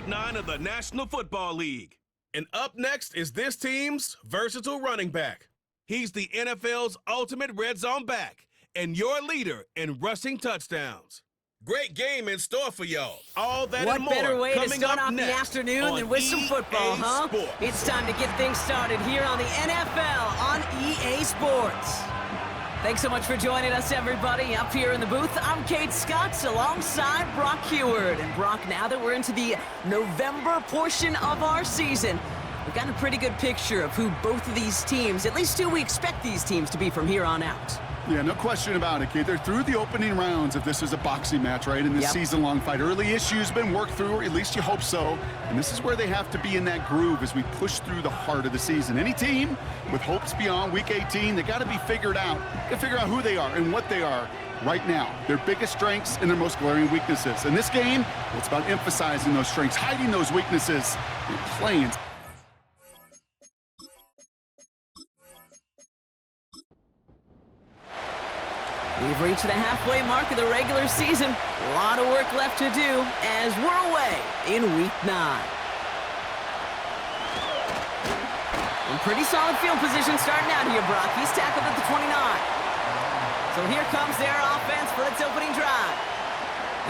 Week 9 of the National Football League. And up next is this team's versatile running back. He's the NFL's ultimate red zone back and your leader in rushing touchdowns. Great game in store for y'all. All that and more. What better way to start off the next afternoon than with some football, huh? Sports. It's time to get things started here on the NFL on EA Sports. Thanks so much for joining us, everybody. Up here in the booth, I'm Kate Scott alongside Brock Heward. And Brock, now that we're into the November portion of our season, we've got a pretty good picture of who both of these teams, at least who we expect these teams to be from here on out. Yeah, no question about it, Kate. They're through the opening rounds if this is a boxing match, right? In this season-long fight. Early issues been worked through, or at least you hope so. And this is where they have to be in that groove as we push through the heart of the season. Any team with hopes beyond Week 18, they got to be figured out. Got to figure out who they are and what they are right now. Their biggest strengths and their most glaring weaknesses. In this game, well, it's about emphasizing those strengths, hiding those weaknesses, and playing. We've reached the halfway mark of the regular season. A lot of work left to do as we're away in Week 9. And pretty solid field position starting out here, Brock. He's tackled at the 29. So here comes their offense for its opening drive.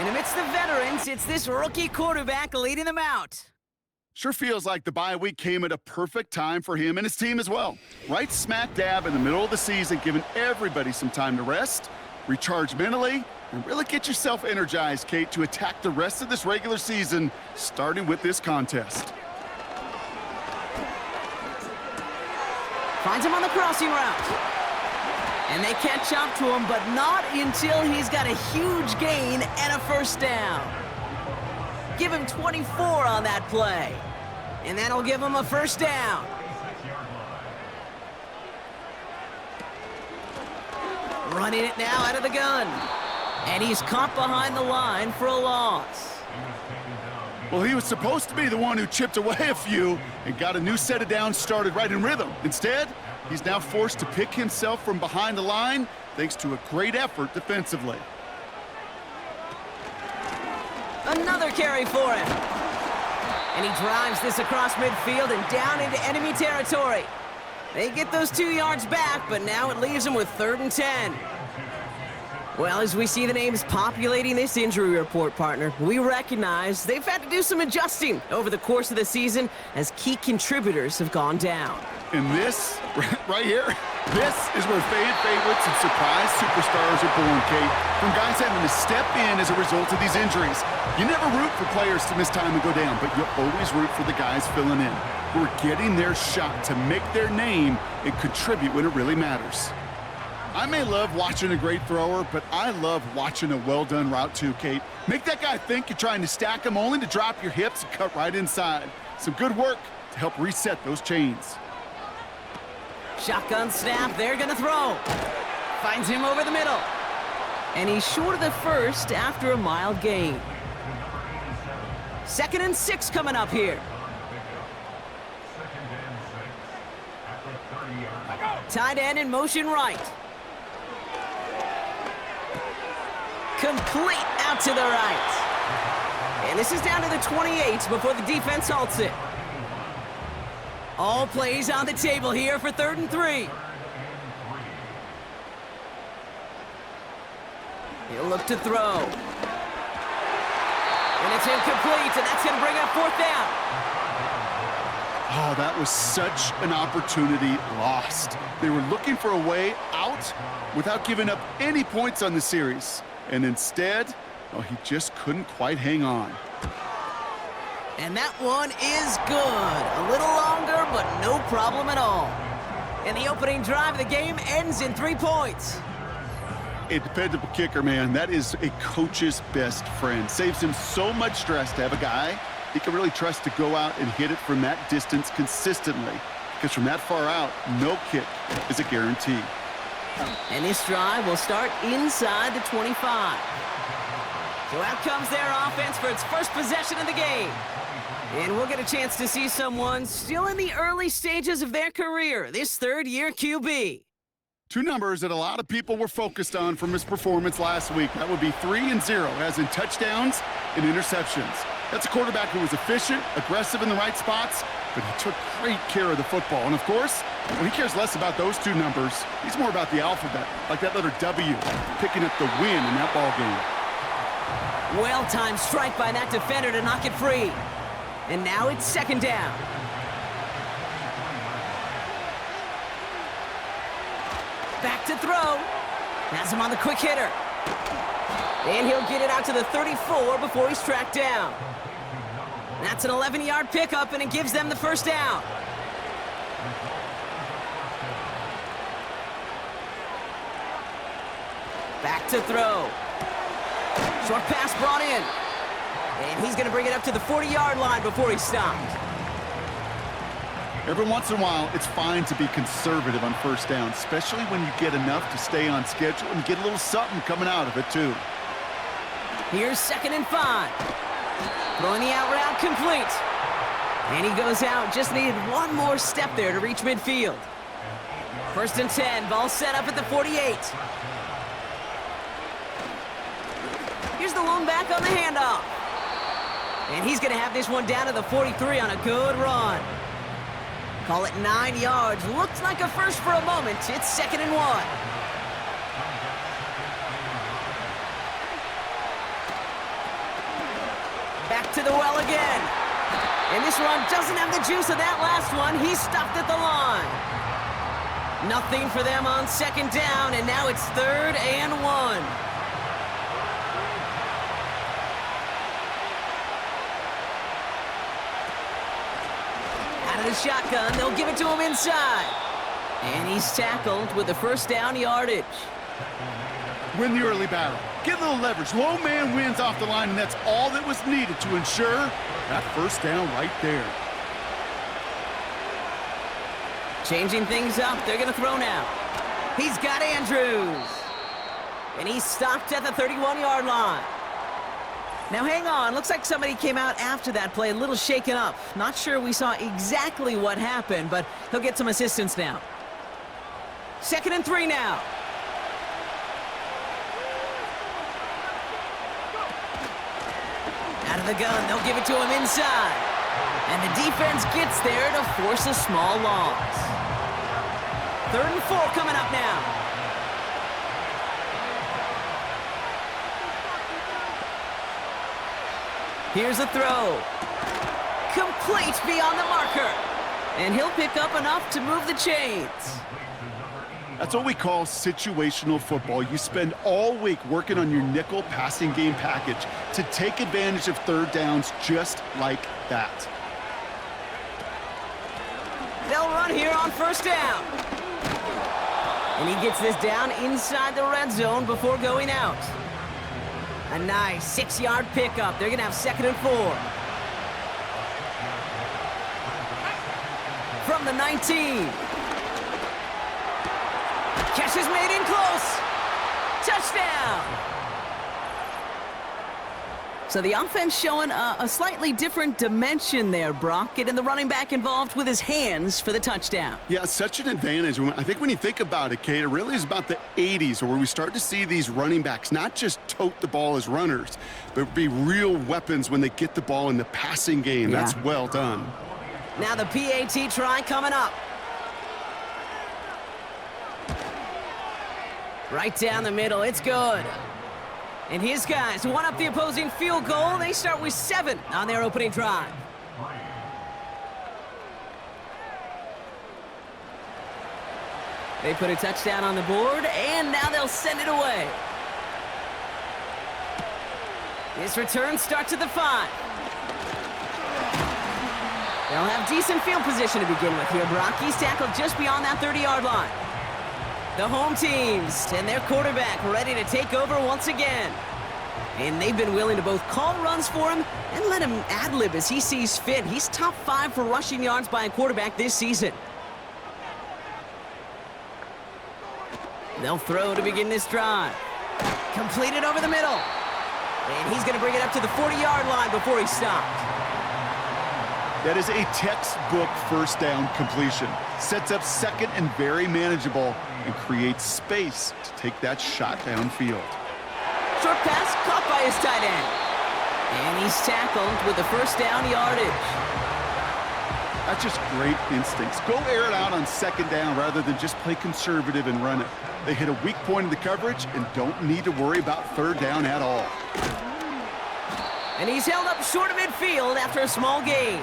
And amidst the veterans, it's this rookie quarterback leading them out. Sure feels like the bye week came at a perfect time for him and his team as well. Right smack dab in the middle of the season, giving everybody some time to rest, recharge mentally, and really get yourself energized, Kate, to attack the rest of this regular season, starting with this contest. Finds him on the crossing route. And they catch up to him, but not until he's got a huge gain and a first down. Give him 24 on that play. And that'll give him a first down. Running it now out of the gun. And he's caught behind the line for a loss. Well, he was supposed to be the one who chipped away a few and got a new set of downs started right in rhythm. Instead, he's now forced to pick himself from behind the line thanks to a great effort defensively. Another carry for him. And he drives this across midfield and down into enemy territory. They get those 2 yards back, but now it leaves them with 3rd and 10. Well, as we see the names populating this injury report, partner, we recognize they've had to do some adjusting over the course of the season as key contributors have gone down. And this, right here, this is where fan favorites and surprise superstars are born, Kate. From guys having to step in as a result of these injuries. You never root for players to miss time and go down, but you always root for the guys filling in, who are getting their shot to make their name and contribute when it really matters. I may love watching a great thrower, but I love watching a well-done route too, Kate. Make that guy think you're trying to stack him only to drop your hips and cut right inside. Some good work to help reset those chains. Shotgun snap, they're gonna throw. Finds him over the middle. And he's short of the first after a mild gain. 2nd and 6 coming up here. Tight end in motion right. Complete out to the right. And this is down to the 28 before the defense halts it. All plays on the table here for 3rd and 3. He'll look to throw. And it's incomplete, and that's going to bring up 4th down. Oh, that was such an opportunity lost. They were looking for a way out without giving up any points on the series. And instead, oh, he just couldn't quite hang on. And that one is good. A little longer, but no problem at all. And the opening drive of the game ends in 3 points. A dependable kicker, man. That is a coach's best friend. Saves him so much stress to have a guy he can really trust to go out and hit it from that distance consistently. Because from that far out, no kick is a guarantee. And this drive will start inside the 25. So out comes their offense for its first possession of the game. And we'll get a chance to see someone still in the early stages of their career, this 3rd-year QB. Two numbers that a lot of people were focused on from his performance last week. That would be 3 and 0, as in touchdowns and interceptions. That's a quarterback who was efficient, aggressive in the right spots, but he took great care of the football. And of course, when he cares less about those two numbers, he's more about the alphabet, like that letter W, picking up the win in that ball game. Well-timed strike by that defender to knock it free. And now it's second down. Back to throw. Has him on the quick hitter. And he'll get it out to the 34 before he's tracked down. That's an 11-yard pickup, and it gives them the first down. Back to throw. Short pass brought in. And he's going to bring it up to the 40-yard line before he's stopped. Every once in a while, it's fine to be conservative on first down, especially when you get enough to stay on schedule and get a little something coming out of it, too. Here's 2nd and 5. Throwing the out route complete. And he goes out. Just needed one more step there to reach midfield. 1st and 10. Ball set up at the 48. Here's the lone back on the handoff. And he's going to have this one down to the 43 on a good run. Call it 9 yards. Looks like a first for a moment. It's 2nd and 1. Back to the well again. And this one doesn't have the juice of that last one. He stopped at the line. Nothing for them on 2nd down, and now it's 3rd and 1. Out of the shotgun, they'll give it to him inside. And he's tackled with the first down yardage. Win the early battle. Get a little leverage. Low man wins off the line, and that's all that was needed to ensure that first down right there. Changing things up. They're going to throw now. He's got Andrews. And he's stopped at the 31-yard line. Now, hang on. Looks like somebody came out after that play a little shaken up. Not sure we saw exactly what happened, but he'll get some assistance now. 2nd and 3 now. Out of the gun, they'll give it to him inside. And the defense gets there to force a small loss. 3rd and 4 coming up now. Here's a throw. Complete beyond the marker. And he'll pick up enough to move the chains. That's what we call situational football. You spend all week working on your nickel passing game package to take advantage of 3rd downs just like that. They'll run here on 1st down. And he gets this down inside the red zone before going out. A nice 6-yard pickup. They're going to have 2nd and 4. From the 19. Catch is made in close. Touchdown. So the offense showing a slightly different dimension there, Brock. Getting the running back involved with his hands for the touchdown. Yeah, such an advantage. I think when you think about it, Kate, it really is about the 80s where we start to see these running backs not just tote the ball as runners, but be real weapons when they get the ball in the passing game. Yeah. That's well done. Now the PAT try coming up. Right down the middle. It's good. And his guys won up the opposing field goal. They start with 7 on their opening drive. They put a touchdown on the board, and now they'll send it away. This return starts at the 5. They'll have decent field position to begin with here. Brock, he's tackled just beyond that 30-yard line. The home teams and their quarterback ready to take over once again. And they've been willing to both call runs for him and let him ad-lib as he sees fit. He's top 5 for rushing yards by a quarterback this season. They'll throw to begin this drive. Completed over the middle. And he's going to bring it up to the 40-yard line before he's stopped. That is a textbook first down completion. Sets up 2nd and very manageable and creates space to take that shot downfield. Short pass caught by his tight end. And he's tackled with the first down yardage. That's just great instincts. Go air it out on second down rather than just play conservative and run it. They hit a weak point in the coverage and don't need to worry about third down at all. And he's held up short of midfield after a small gain.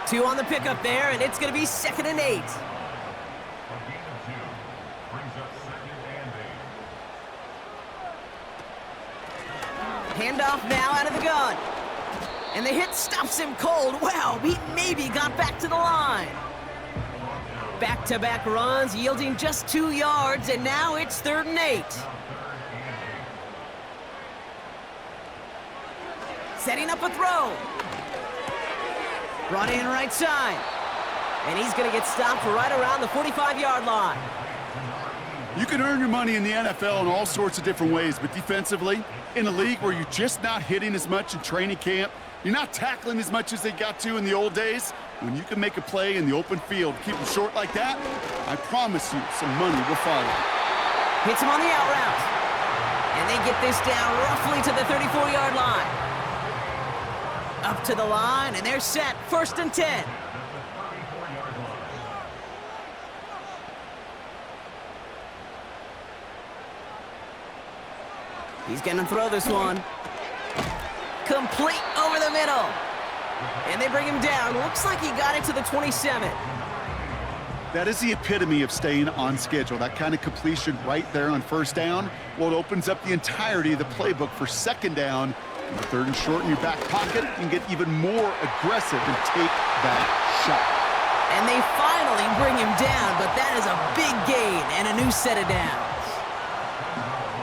2 on the pickup there, and it's going to be 2nd and 8. Handoff now out of the gun. And the hit stops him cold. Wow, he maybe got back to the line. Back-to-back runs yielding just 2 yards, and now it's 3rd and 8. Setting up a throw. Brought in right side. And he's going to get stopped right around the 45-yard line. You can earn your money in the NFL in all sorts of different ways, but defensively, in a league where you're just not hitting as much in training camp, you're not tackling as much as they got to in the old days, when you can make a play in the open field, keep them short like that, I promise you some money will follow. Hits him on the out route. And they get this down roughly to the 34-yard line. Up to the line, and they're set. 1st and 10. He's going to throw this one. Complete over the middle. And they bring him down. Looks like he got it to the 27. That is the epitome of staying on schedule. That kind of completion right there on 1st down. Well, it opens up the entirety of the playbook for 2nd down. And 3rd and short in your back pocket, you can get even more aggressive and take that shot. And they finally bring him down, but that is a big gain and a new set of downs.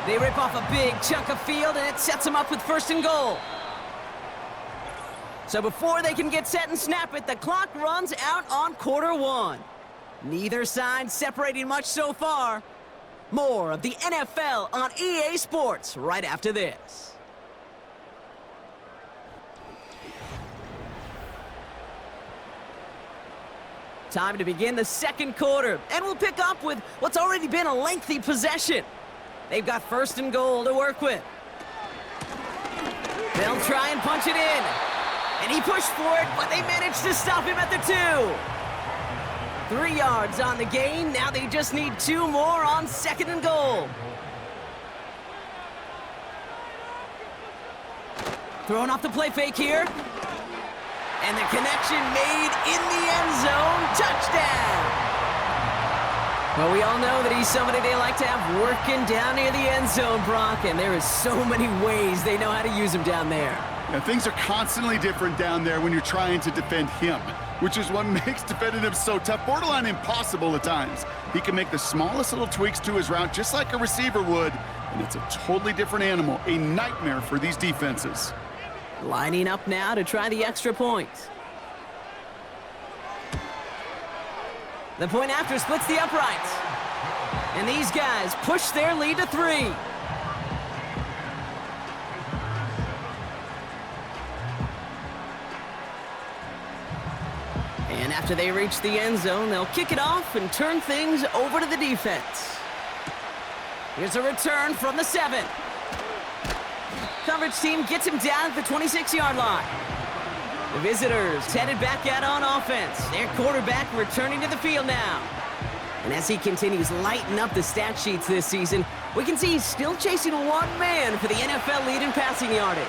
They rip off a big chunk of field, and it sets them up with 1st and goal. So before they can get set and snap it, the clock runs out on quarter 1. Neither side separating much so far. More of the NFL on EA Sports right after this. Time to begin the 2nd quarter, and we'll pick up with what's already been a lengthy possession. They've got 1st and goal to work with. They'll try and punch it in. And he pushed for it, but they managed to stop him at the 2. 3 yards on the gain. Now they just need 2 more on 2nd and goal. Throwing off the play fake here. And the connection made in the end zone. Touchdown! Well, we all know that he's somebody they like to have working down near the end zone, Brock, and there is so many ways they know how to use him down there. Now, things are constantly different down there when you're trying to defend him, which is what makes defending him so tough, borderline impossible at times. He can make the smallest little tweaks to his route just like a receiver would, and it's a totally different animal, a nightmare for these defenses. Lining up now to try the extra point. The point after splits the uprights. And these guys push their lead to 3. And after they reach the end zone, they'll kick it off and turn things over to the defense. Here's a return from the 7. Coverage team gets him down at the 26-yard line. The visitors headed back out on offense. Their quarterback returning to the field now. And as he continues lighting up the stat sheets this season, we can see he's still chasing one man for the NFL lead in passing yardage.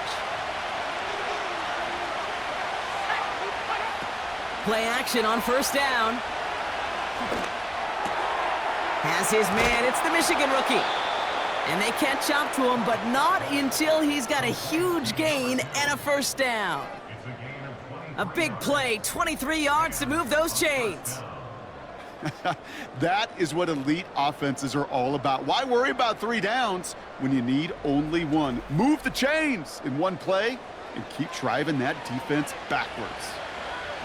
Play action on 1st down. Has his man. It's the Michigan rookie. And they catch up to him, but not until he's got a huge gain and a 1st down. A big play, 23 yards to move those chains. That is what elite offenses are all about. Why worry about 3 downs when you need only 1? Move the chains in one play and keep driving that defense backwards.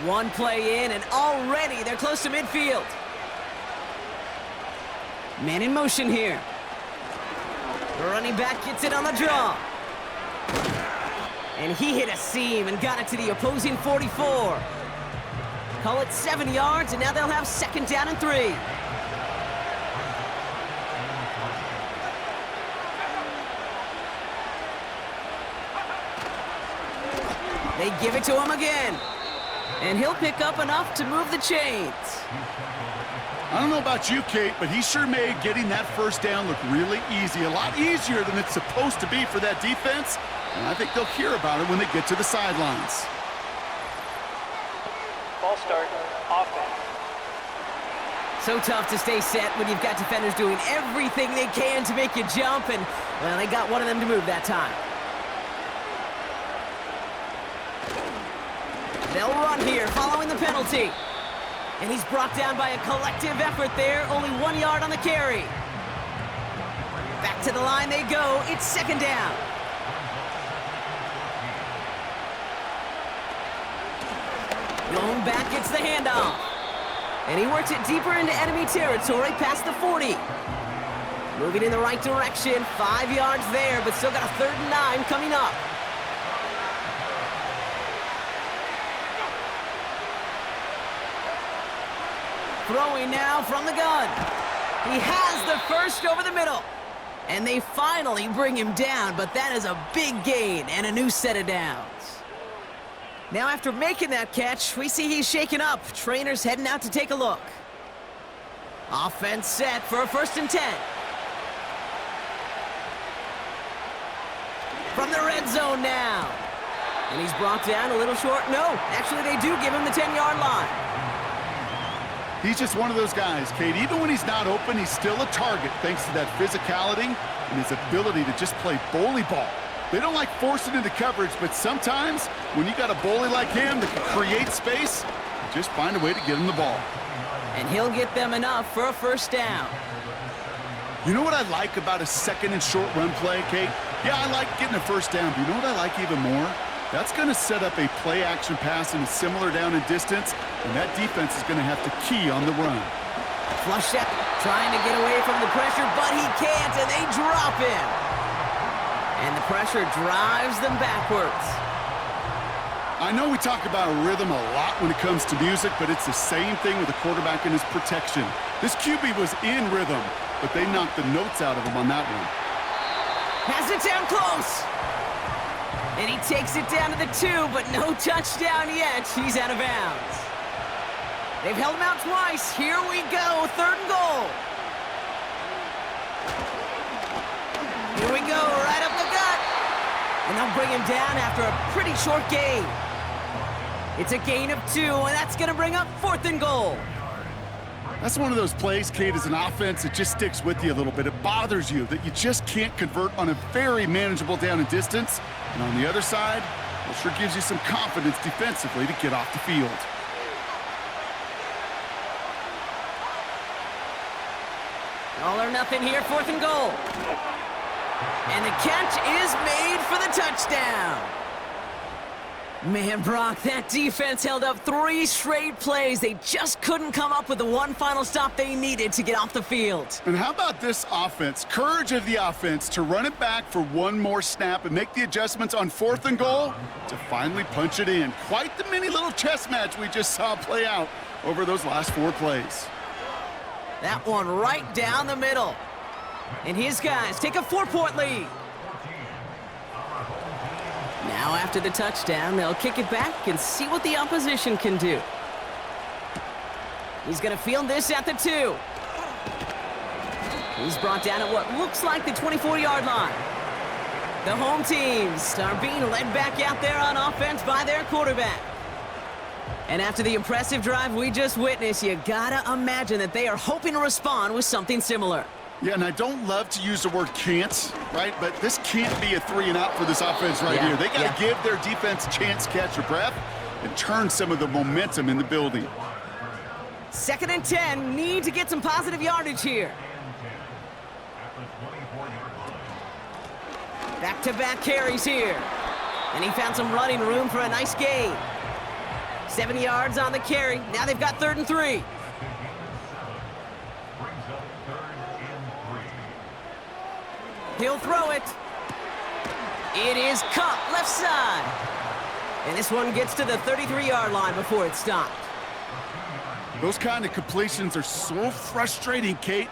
1 play in, and already they're close to midfield. Man in motion here. The running back gets it on the draw. And he hit a seam and got it to the opposing 44. Call it 7 yards, and now they'll have 2nd down and 3. They give it to him again. And he'll pick up enough to move the chains. I don't know about you, Kate, but he sure made getting that first down look really easy. A lot easier than it's supposed to be for that defense. And I think they'll hear about it when they get to the sidelines. Ball start, offense. So tough to stay set when you've got defenders doing everything they can to make you jump, and, well, they got one of them to move that time. They'll run here following the penalty. And he's brought down by a collective effort there, only 1 yard on the carry. Back to the line they go, it's second down. Going back, gets the handoff. And he works it deeper into enemy territory past the 40. Moving in the right direction, 5 yards there, but still got a 3rd and 9 coming up. Throwing now from the gun. He has the first over the middle. And they finally bring him down, but that is a big gain and a new set of downs. Now after making that catch, we see he's shaken up. Trainers heading out to take a look. Offense set for a 1st and 10. From the red zone now. And he's brought down a little short. No, actually they do give him the 10-yard line. He's just one of those guys, Kate. Even when he's not open, he's still a target thanks to that physicality and his ability to just play bully ball. They don't like forcing into coverage, but sometimes when you got a bully like him that can create space, just find a way to get him the ball. And he'll get them enough for a 1st down. You know what I like about a 2nd and short run play, Kate? Yeah, I like getting a 1st down, but you know what I like even more? That's going to set up a play-action pass in a similar down and distance, and that defense is going to have to key on the run. Flush that, trying to get away from the pressure, but he can't, and they drop him. And the pressure drives them backwards. I know we talk about rhythm a lot when it comes to music, but it's the same thing with the quarterback and his protection. This QB was in rhythm, but they knocked the notes out of him on that one. Has it down close. And he takes it down to the 2, but no touchdown yet. He's out of bounds. They've held him out twice. Here we go, 3rd and goal. Here we go, right up the gut. And they'll bring him down after a pretty short gain. It's a gain of 2, and that's going to bring up 4th and goal. That's one of those plays, Kate, as an offense that just sticks with you a little bit. It bothers you that you just can't convert on a very manageable down and distance. And on the other side, it sure gives you some confidence defensively to get off the field. All or nothing here, 4th and goal. And the catch is made for the touchdown. Man, Brock, that defense held up 3 straight plays. They just couldn't come up with the one final stop they needed to get off the field. And how about this offense? Courage of the offense to run it back for one more snap and make the adjustments on 4th and goal to finally punch it in. Quite the mini little chess match we just saw play out over those last 4 plays. That one right down the middle. And his guys take a 4-point lead. Now after the touchdown, they'll kick it back and see what the opposition can do. He's going to field this at the 2. He's brought down at what looks like the 24-yard line. The home teams are being led back out there on offense by their quarterback. And after the impressive drive we just witnessed, you gotta imagine that they are hoping to respond with something similar. Yeah, and I don't love to use the word can't, right? But this can't be a 3 and out for this offense right here. They got to give their defense a chance to catch their breath and turn some of the momentum in the building. 2nd and 10, need to get some positive yardage here. Back-to-back carries here. And he found some running room for a nice gain. 7 yards on the carry. Now they've got 3rd and 3. He'll throw it. It is caught left side. And this one gets to the 33-yard line before it's stopped. Those kind of completions are so frustrating, Kate.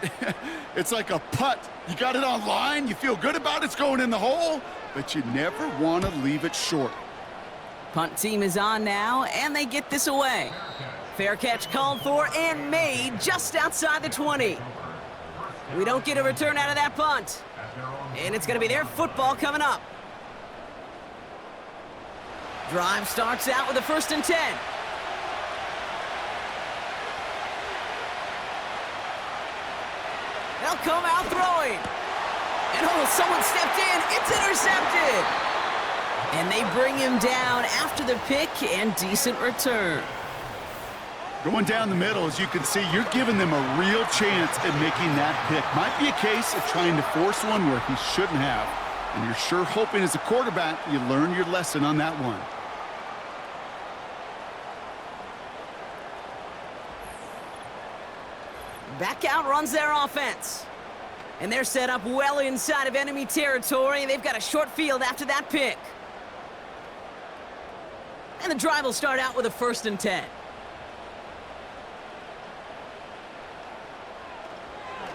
It's like a putt. You got it on line, you feel good about it's going in the hole, but you never want to leave it short. Punt team is on now, and they get this away. Fair catch called for and made just outside the 20. We don't get a return out of that punt. And it's going to be their football coming up. Drive starts out with a 1st and 10. They'll come out throwing. And oh, someone stepped in. It's intercepted. And they bring him down after the pick and decent return. Going down the middle, as you can see, you're giving them a real chance at making that pick. Might be a case of trying to force one where he shouldn't have. And you're sure hoping as a quarterback you learn your lesson on that one. Back out runs their offense. And they're set up well inside of enemy territory. They've got a short field after that pick. And the drive will start out with a 1st and 10.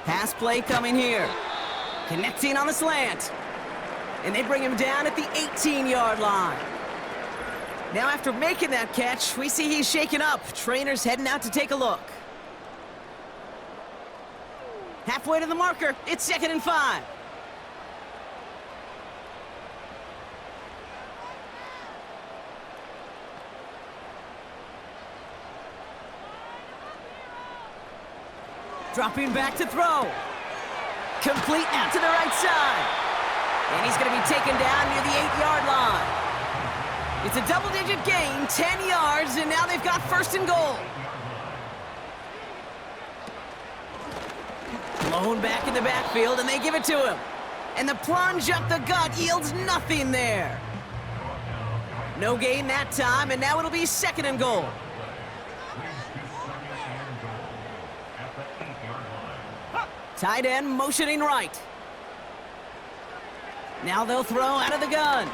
Pass play coming here. Connecting on the slant. And they bring him down at the 18-yard line. Now after making that catch, we see he's shaken up. Trainer's heading out to take a look. Halfway to the marker. It's 2nd and 5. Dropping back to throw. Complete out to the right side. And he's going to be taken down near the 8-yard line. It's a double-digit gain, 10 yards, and now they've got 1st and goal. Blown back in the backfield, and they give it to him. And the plunge up the gut yields nothing there. No gain that time, and now it'll be 2nd and goal. Tight end motioning right. Now they'll throw out of the gun.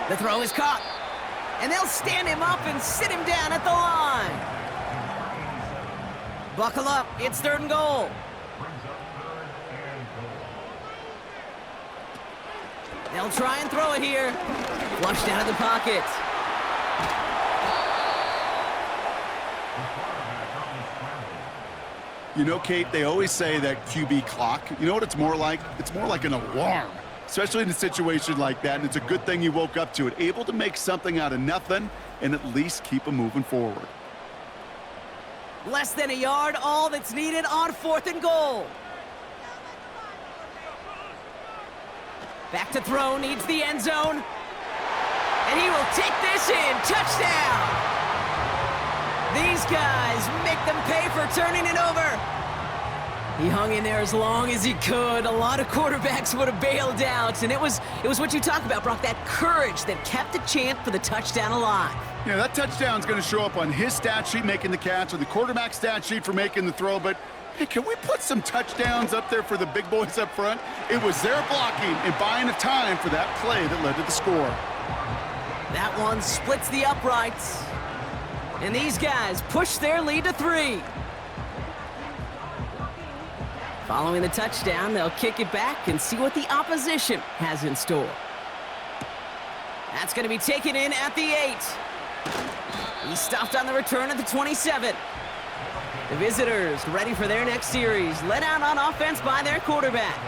The throw is caught. And they'll stand him up and sit him down at the line. Buckle up, it's 3rd and goal. They'll try and throw it here. Flushed out of the pocket. You know, Kate, they always say that QB clock, you know what it's more like? It's more like an alarm, especially in a situation like that, and it's a good thing you woke up to it, able to make something out of nothing and at least keep them moving forward. Less than a yard, all that's needed on 4th and goal. Back to throw, needs the end zone. And he will take this in, touchdown! These guys make them pay for turning it over. He hung in there as long as he could. A lot of quarterbacks would have bailed out, and it was what you talk about, Brock, that courage that kept the champ for the touchdown alive. Yeah, that touchdown's going to show up on his stat sheet making the catch or the quarterback stat sheet for making the throw, but hey, can we put some touchdowns up there for the big boys up front? It was their blocking and buying the time for that play that led to the score. That one splits the uprights. And these guys push their lead to 3. Following the touchdown, they'll kick it back and see what the opposition has in store. That's going to be taken in at the 8. He's stopped on the return at the 27. The visitors ready for their next series, led out on offense by their quarterback.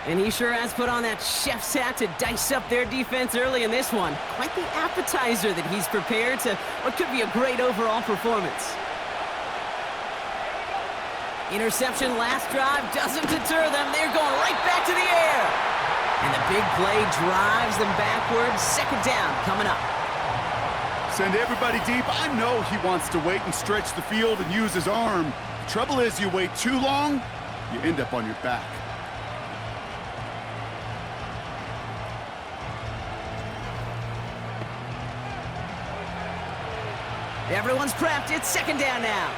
And he sure has put on that chef's hat to dice up their defense early in this one. Quite the appetizer that he's prepared to what could be a great overall performance. Interception last drive doesn't deter them. They're going right back to the air. And the big play drives them backwards. 2nd down coming up. Send everybody deep. I know he wants to wait and stretch the field and use his arm. The trouble is you wait too long, you end up on your back. Everyone's prepped. It's 2nd down now.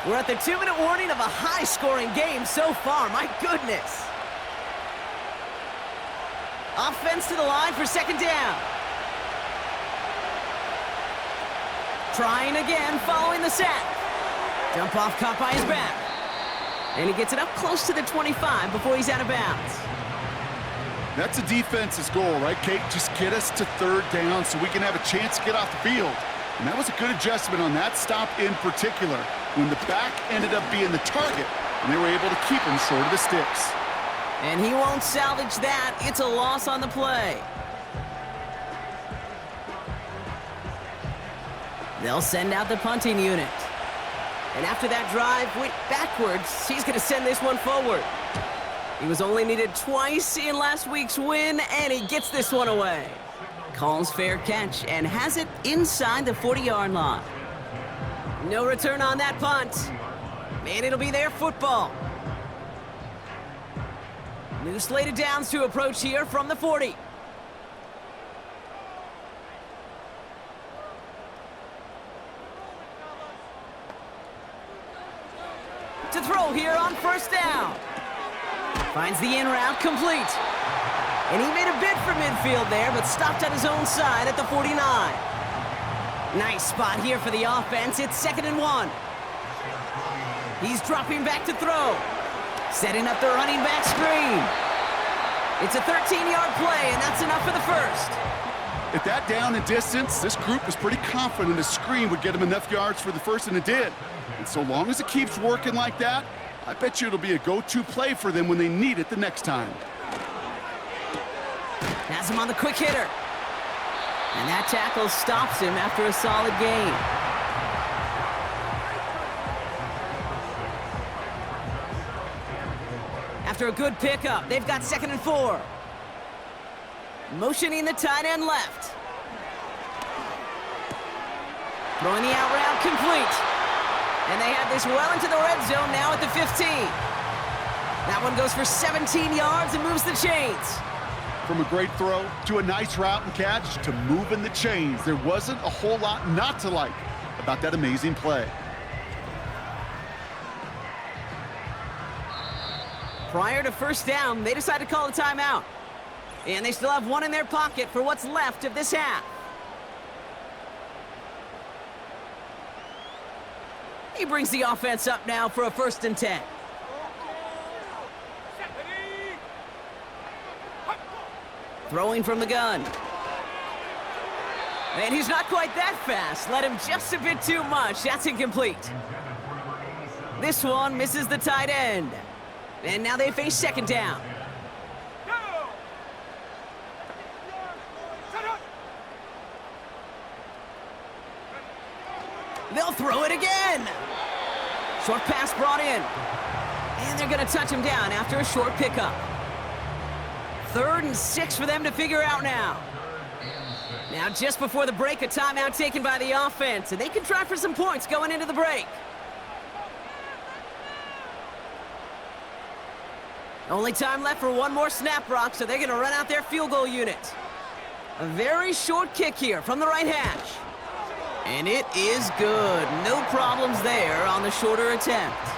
We're at the 2-minute warning of a high-scoring game so far. My goodness. Offense to the line for 2nd down. Trying again following the sack. Dump off caught by his back. And he gets it up close to the 25 before he's out of bounds. That's a defense's goal, right, Kate? Just get us to third down so we can have a chance to get off the field. And that was a good adjustment on that stop in particular, when the back ended up being the target, and they were able to keep him short of the sticks. And he won't salvage that. It's a loss on the play. They'll send out the punting unit. And after that drive went backwards, he's going to send this one forward. He was only needed twice in last week's win, and he gets this one away. Calls fair catch and has it inside the 40-yard line. No return on that punt. And it'll be their football. New slate of downs to approach here from the 40. To throw here on first down. Finds the in route complete. And he made a bid for midfield there, but stopped on his own side at the 49. Nice spot here for the offense. It's 2nd and 1. He's dropping back to throw. Setting up the running back screen. It's a 13-yard play, and that's enough for the first. At that down and distance, this group was pretty confident the screen would get him enough yards for the first, and it did. And so long as it keeps working like that, I bet you it'll be a go-to play for them when they need it the next time. Has him on the quick hitter. And that tackle stops him after a solid gain. After a good pickup, they've got 2nd and 4. Motioning the tight end left. Throwing the out route complete. And they have this well into the red zone now at the 15. That one goes for 17 yards and moves the chains. From a great throw to a nice route and catch to moving the chains, there wasn't a whole lot not to like about that amazing play. Prior to first down, they decide to call a timeout. And they still have one in their pocket for what's left of this half. He brings the offense up now for a 1st and 10. Throwing from the gun. And he's not quite that fast. Let him just a bit too much. That's incomplete. This one misses the tight end. And now they face 2nd down. They'll throw it again. Short pass brought in. And they're going to touch him down after a short pickup. 3rd and 6 for them to figure out now. Now just before the break, a timeout taken by the offense, and they can try for some points going into the break. Only time left for one more snap, Brock, so they're going to run out their field goal unit. A very short kick here from the right hash. And it is good. No problems there on the shorter attempt.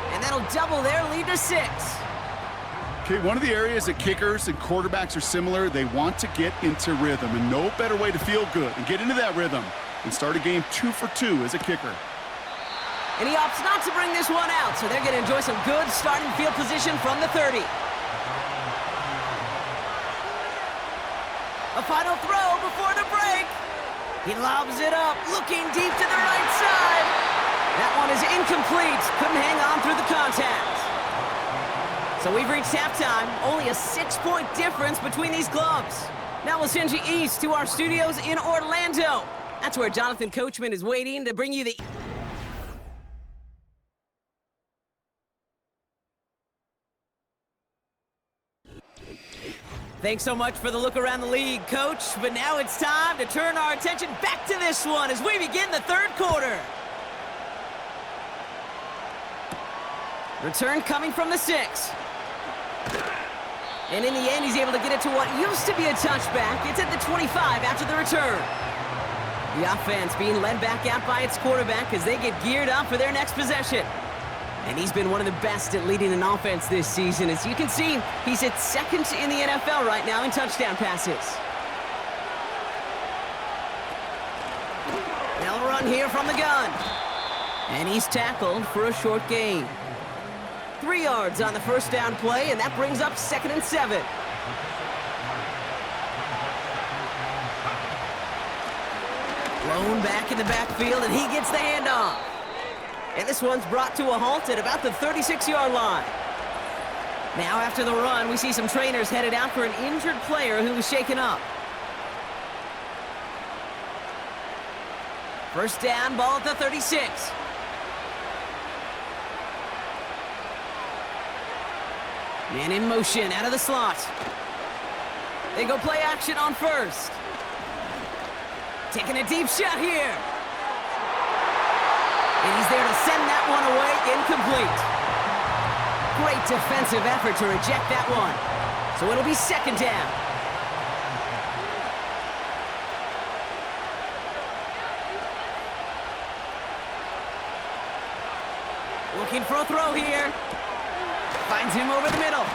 And that'll double their lead to 6. Okay, one of the areas that kickers and quarterbacks are similar, they want to get into rhythm, and no better way to feel good and get into that rhythm than start a game 2 for 2 as a kicker. And he opts not to bring this one out, so they're going to enjoy some good starting field position from the 30. A final throw before the break. He lobs it up, looking deep to the right side. That one is incomplete. Couldn't hang on through the contact. So we've reached halftime. Only a 6-point difference between these clubs. Now we'll send you east to our studios in Orlando. That's where Jonathan Coachman is waiting to bring you the... Thanks so much for the look around the league, Coach. But now it's time to turn our attention back to this one as we begin the 3rd quarter. Return coming from the 6. And in the end, he's able to get it to what used to be a touchback. It's at the 25 after the return. The offense being led back out by its quarterback as they get geared up for their next possession. And he's been one of the best at leading an offense this season. As you can see, he's at 2nd in the NFL right now in touchdown passes. They'll run here from the gun. And he's tackled for a short gain. 3 yards on the first down play, and that brings up 2nd and 7. Blown back in the backfield, and he gets the handoff. And this one's brought to a halt at about the 36-yard line. Now after the run, we see some trainers headed out for an injured player who was shaken up. First down, ball at the 36. Man in motion, out of the slot. They go play action on first. Taking a deep shot here. And he's there to send that one away, incomplete. Great defensive effort to reject that one. So it'll be second down. Looking for a throw here. Finds him over the middle.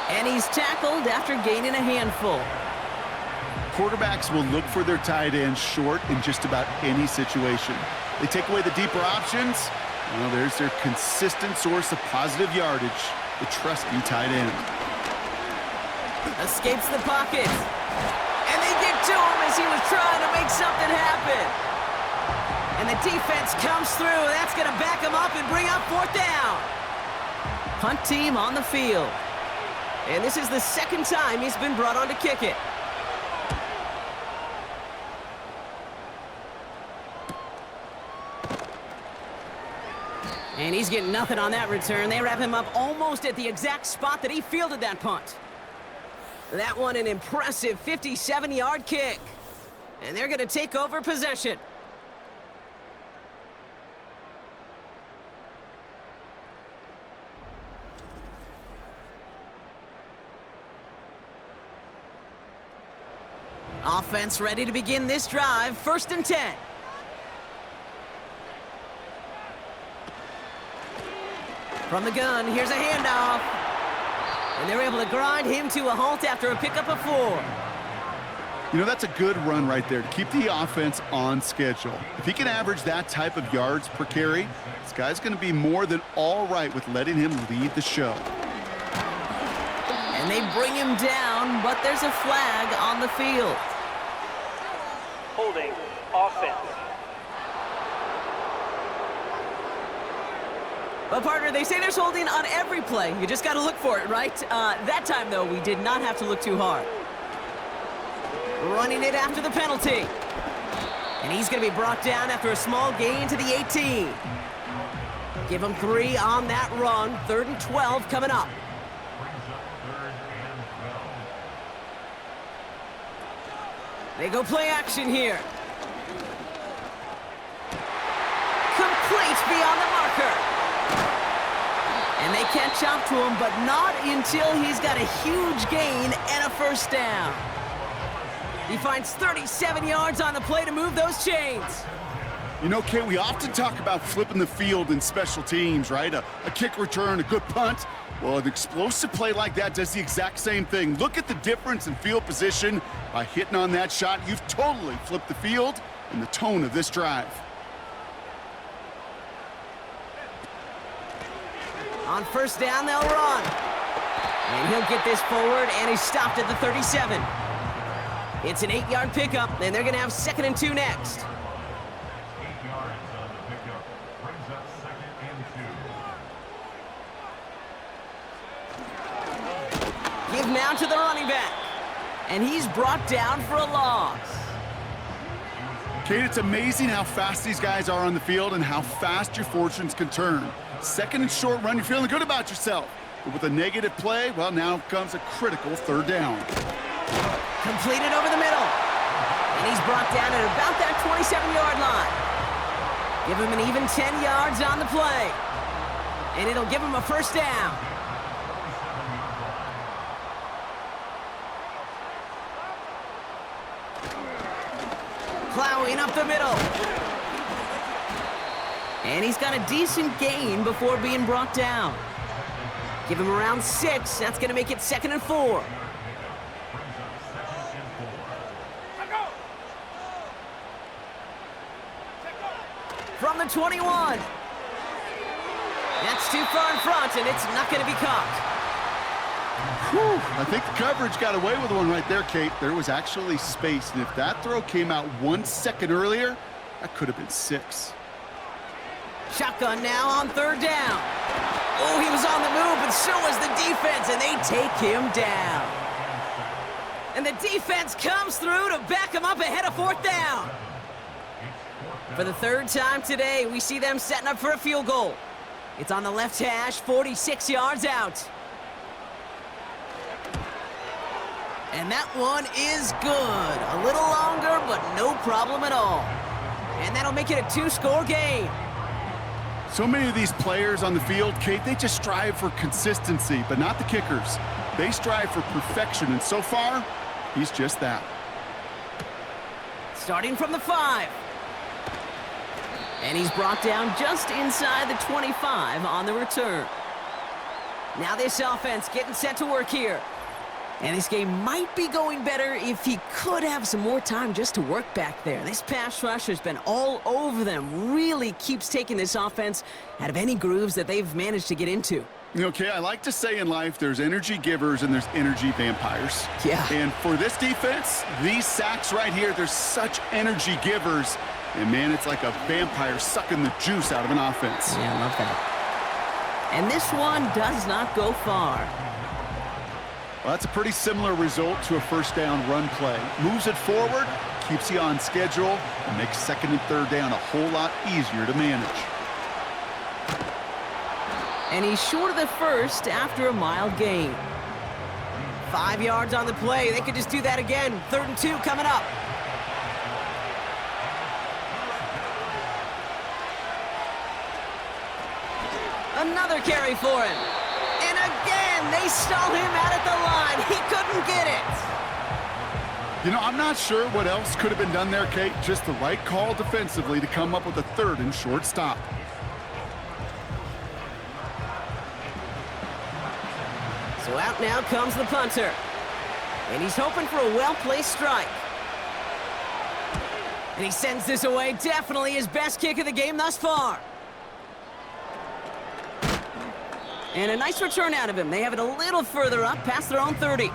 And he's tackled after gaining a handful. Quarterbacks will look for their tight end short in just about any situation. They take away the deeper options. Well, there's their consistent source of positive yardage, the trusty tight end. Escapes the pocket. And they get to him as he was trying to make something happen. And the defense comes through. That's going to back him up and bring up fourth down. Punt team on the field. And this is the second time he's been brought on to kick it. And he's getting nothing on that return. They wrap him up almost at the exact spot that he fielded that punt. That one an impressive 57-yard kick. And they're going to take over possession. Offense ready to begin this drive. First and 10. From the gun, here's a handoff. And they're able to grind him to a halt after a pickup of 4. You know, that's a good run right there to keep the offense on schedule. If he can average that type of yards per carry, this guy's going to be more than all right with letting him lead the show. And they bring him down, but there's a flag on the field. Holding offense. But partner, they say there's holding on every play. You just got to look for it, right? That time, though, we did not have to look too hard. Running it after the penalty. And he's going to be brought down after a small gain to the 18. Give him 3 on that run. 3rd and 12 coming up. They go play action here. Complete beyond the marker. And they catch up to him, but not until he's got a huge gain and a first down. He finds 37 yards on the play to move those chains. You know, Kate, we often talk about flipping the field in special teams, right? A kick return, a good punt. Well, an explosive play like that does the exact same thing. Look at the difference in field position. By hitting on that shot, you've totally flipped the field and the tone of this drive. On first down, they'll run. And he'll get this forward, and he's stopped at the 37. It's an 8-yard pickup, and they're going to have 2nd and 2 next. 8 yards on the pickup. Brings up 2nd and 2. Give now to the running back. And he's brought down for a loss. Kate, it's amazing how fast these guys are on the field and how fast your fortunes can turn. 2nd and short run, you're feeling good about yourself. But with a negative play, well, now comes a critical 3rd down. Completed over the middle. And he's brought down at about that 27-yard line. Give him an even 10 yards on the play. And it'll give him a first down. Plowing up the middle. And he's got a decent gain before being brought down. Give him around 6. That's going to make it 2nd and 4. From the 21. That's too far in front, and it's not going to be caught. Whew, I think the coverage got away with one right there, Kate. There was actually space, and if that throw came out 1 second earlier, that could have been 6. Shotgun now on third down. Oh, he was on the move, but so was the defense, and they take him down. And the defense comes through to back him up ahead of fourth down. For the third time today, we see them setting up for a field goal. It's on the left hash, 46 yards out. And that one is good. A little longer, but no problem at all. And that'll make it a 2-score game. So many of these players on the field, Kate, they just strive for consistency, but not the kickers. They strive for perfection, and so far, he's just that. Starting from the 5. And he's brought down just inside the 25 on the return. Now this offense getting set to work here. And this game might be going better if he could have some more time just to work back there. This pass rush has been all over them. Really keeps taking this offense out of any grooves that they've managed to get into. Okay, I like to say in life there's energy givers and there's energy vampires. Yeah. And for this defense, these sacks right here, they're such energy givers. And man, it's like a vampire sucking the juice out of an offense. Yeah, I love that. And this one does not go far. Well, that's a pretty similar result to a first down run play. Moves it forward, keeps you on schedule, and makes second and third down a whole lot easier to manage. And he's short of the first after a mild gain. 5 yards on the play. They could just do that again. 3rd and 2 coming up. Another carry for him. And again, they stall him out at the line. He couldn't get it. You know, I'm not sure what else could have been done there, Kate. Just the right call defensively to come up with a 3rd and short stop. So out now comes the punter. And he's hoping for a well-placed strike. And he sends this away. Definitely his best kick of the game thus far. And a nice return out of him. They have it a little further up, past their own 30.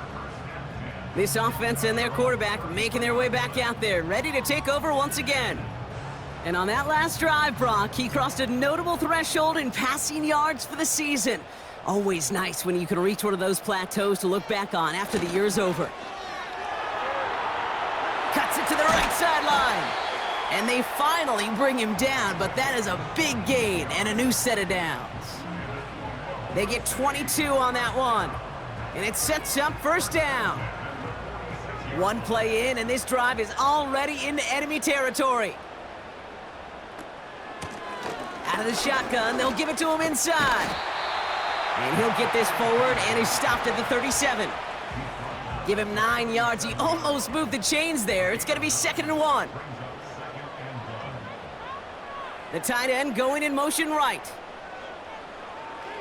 This offense and their quarterback making their way back out there, ready to take over once again. And on that last drive, Brock, he crossed a notable threshold in passing yards for the season. Always nice when you can reach one of those plateaus to look back on after the year's over. Cuts it to the right sideline. And they finally bring him down, but that is a big gain and a new set of downs. They get 22 on that one. And it sets up first down. One play in, and this drive is already into enemy territory. Out of the shotgun, they'll give it to him inside. And he'll get this forward, and he's stopped at the 37. Give him 9 yards. He almost moved the chains there. It's going to be 2nd and 1. The tight end going in motion right.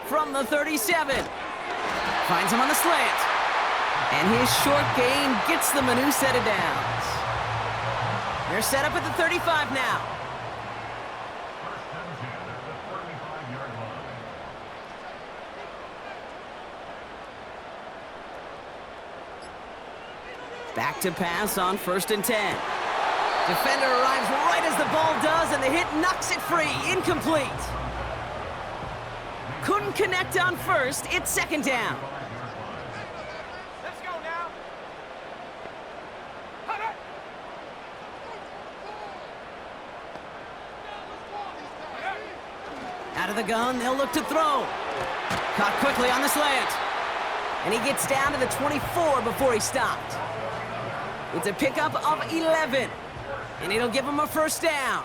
From the 37. Finds him on the slant. And his short gain gets them a new set of downs. They're set up at the 35 now. Back to pass on 1st and 10. Defender arrives right as the ball does, and the hit knocks it free. Incomplete. Couldn't connect on first. It's 2nd down. Let's go now. Out of the gun, they'll look to throw. Caught quickly on the slant. And he gets down to the 24 before he stopped. It's a pickup of 11. And it'll give him a first down.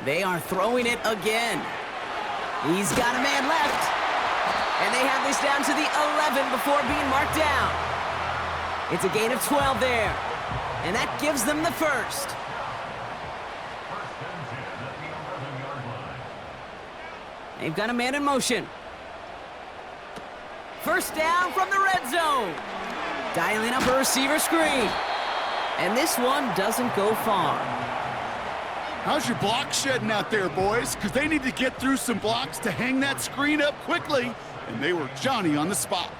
They are throwing it again. He's got a man left. And they have this down to the 11 before being marked down. It's a gain of 12 there. And that gives them the first. They've got a man in motion. First down from the red zone. Dialing up a receiver screen. And this one doesn't go far. How's your block shedding out there, boys? Because they need to get through some blocks to hang that screen up quickly and they were Johnny on the spot.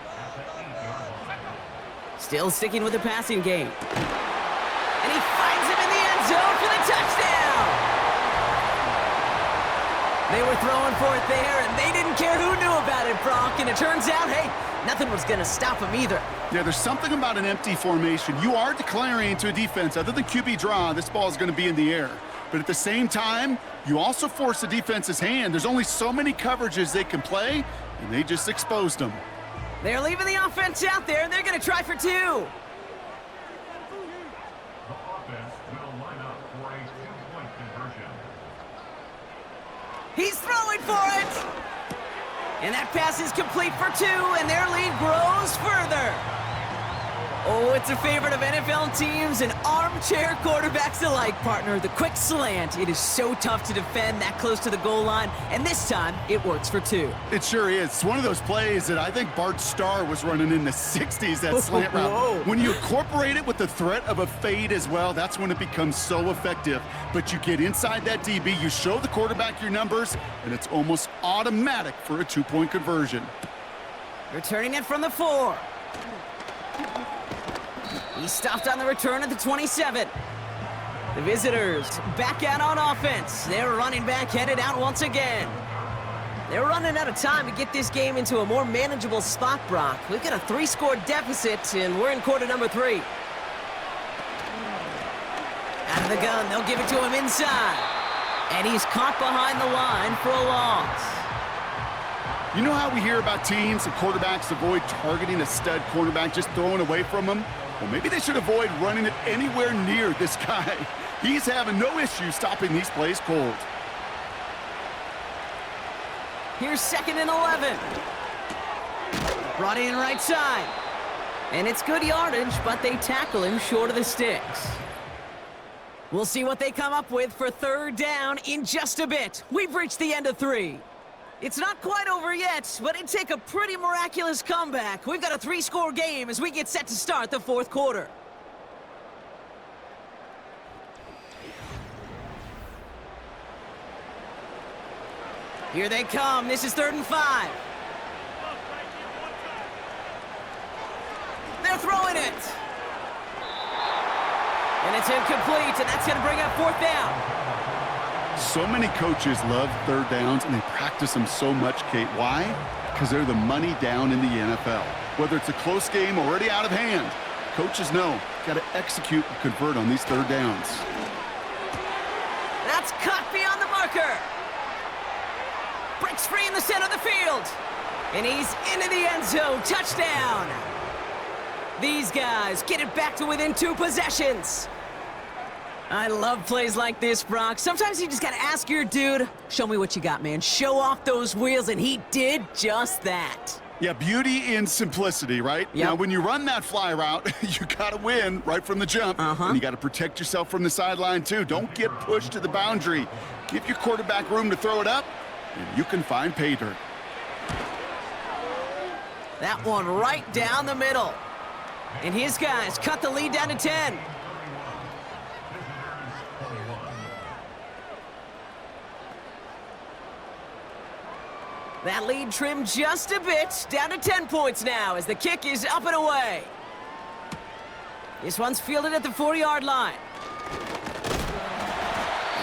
Still sticking with the passing game. And he finds him in the end zone for the touchdown! They were throwing for it there, and they didn't care who knew about it, Brock. And it turns out, hey, nothing was going to stop him either. Yeah, there's something about an empty formation. You are declaring to a defense, other than QB draw, this ball is going to be in the air. But at the same time, you also force the defense's hand. There's only so many coverages they can play, and they just exposed them. They're leaving the offense out there, and they're going to try for 2. The offense will line up for a 2-point conversion. He's throwing for it! And that pass is complete for 2, and their lead grows further. Oh, it's a favorite of NFL teams and armchair quarterbacks alike, partner. The quick slant. It is so tough to defend that close to the goal line, and this time, it works for 2. It sure is. It's one of those plays that I think Bart Starr was running in the 60s, that slant route. Whoa. When you incorporate it with the threat of a fade as well, that's when it becomes so effective. But you get inside that DB, you show the quarterback your numbers, and it's almost automatic for a 2-point conversion. Returning it from the 4. He stopped on the return at the 27. The visitors back out on offense. Their running back headed out once again. They're running out of time to get this game into a more manageable spot, Brock. We've got a 3-score deficit, and we're in quarter number 3. Out of the gun, they'll give it to him inside. And he's caught behind the line for a loss. You know how we hear about teams and quarterbacks avoid targeting a stud quarterback, just throwing away from him? Well, maybe they should avoid running it anywhere near this guy. He's having no issue stopping these plays cold. Here's 2nd and 11. Brought in right side. And it's good yardage, but they tackle him short of the sticks. We'll see what they come up with for 3rd down in just a bit. We've reached the end of 3. It's not quite over yet, but it'd take a pretty miraculous comeback. We've got a 3-score game as we get set to start the 4th quarter. Here they come. This is 3rd and 5. They're throwing it. And it's incomplete, and that's going to bring up 4th down. So many coaches love 3rd downs, and they practice them so much, Kate. Why? Because they're the money down in the NFL. Whether it's a close game already out of hand, coaches know got to execute and convert on these 3rd downs. That's cut beyond the marker. Breaks free in the center of the field. And he's into the end zone. Touchdown. These guys get it back to within 2 possessions. I love plays like this, Brock. Sometimes you just got to ask your dude, show me what you got, man. Show off those wheels, and he did just that. Yeah, beauty in simplicity, right? Yep. Now, when you run that fly route, you got to win right from the jump. And you got to protect yourself from the sideline, too. Don't get pushed to the boundary. Give your quarterback room to throw it up, and you can find pay dirt. That one right down the middle. And his guys cut the lead down to 10. That lead trimmed just a bit, down to 10 points now as the kick is up and away. This one's fielded at the 4-yard line.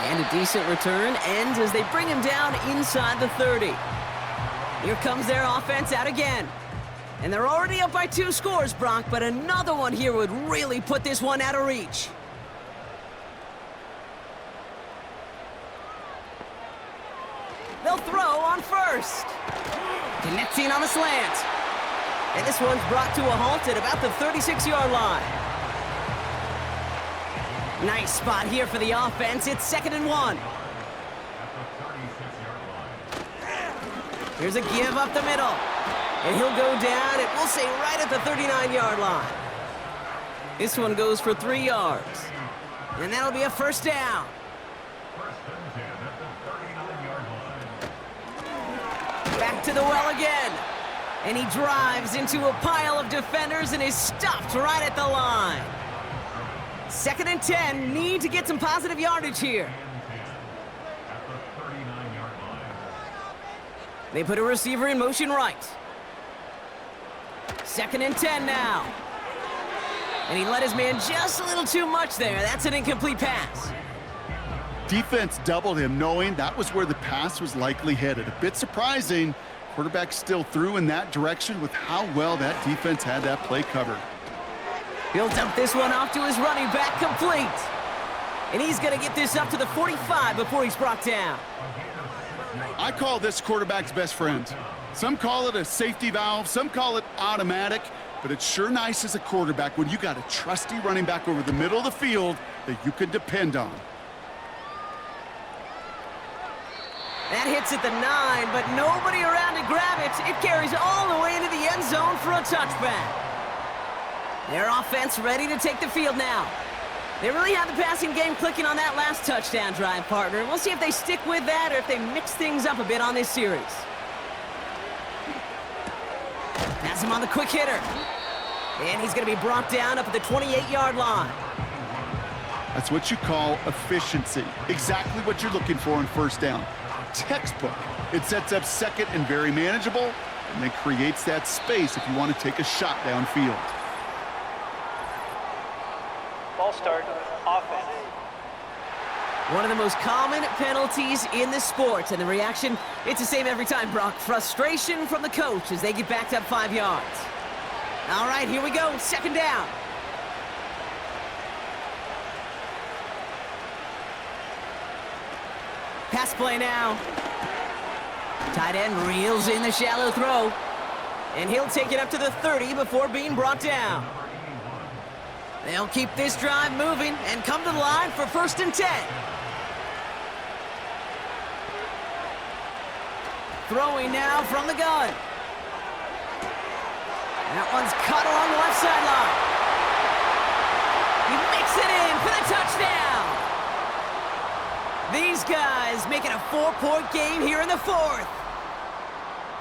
And a decent return ends as they bring him down inside the 30. Here comes their offense out again. And they're already up by 2 scores, Brock, but another one here would really put this one out of reach. They'll throw on first. Connecting on the slant. And this one's brought to a halt at about the 36-yard line. Nice spot here for the offense. It's 2nd and 1. Here's a give up the middle. And he'll go down, and we'll say right at the 39-yard line. This one goes for 3 yards. And that'll be a 1st down. Back to the well again. And he drives into a pile of defenders and is stopped right at the line. 2nd and 10. Need to get some positive yardage here. They put a receiver in motion right. 2nd and 10 now. And he let his man just a little too much there. That's an incomplete pass. Defense doubled him, knowing that was where the pass was likely headed. A bit surprising. Quarterback still threw in that direction with how well that defense had that play covered. He'll dump this one off to his running back, complete. And he's going to get this up to the 45 before he's brought down. I call this quarterback's best friend. Some call it a safety valve, some call it automatic, but it's sure nice as a quarterback when you got a trusty running back over the middle of the field that you can depend on. That hits at the 9, but nobody around to grab it. It carries all the way into the end zone for a touchback. Their offense ready to take the field now. They really have the passing game clicking on that last touchdown drive, partner. We'll see if they stick with that or if they mix things up a bit on this series. Pass him on the quick hitter. And he's going to be brought down up at the 28-yard line. That's what you call efficiency. Exactly what you're looking for in first down. Textbook. It sets up second and very manageable, and then creates that space if you want to take a shot downfield. Ball start, offense. One of the most common penalties in the sport, and the reaction, it's the same every time, Brock. Frustration from the coach as they get backed up 5 yards. All right, here we go, 2nd down. Pass play now. Tight end reels in the shallow throw. And he'll take it up to the 30 before being brought down. They'll keep this drive moving and come to the line for 1st and 10. Throwing now from the gun. That one's cut along the left sideline. He makes it in for the touchdown. These guys making a 4-point game here in the 4th.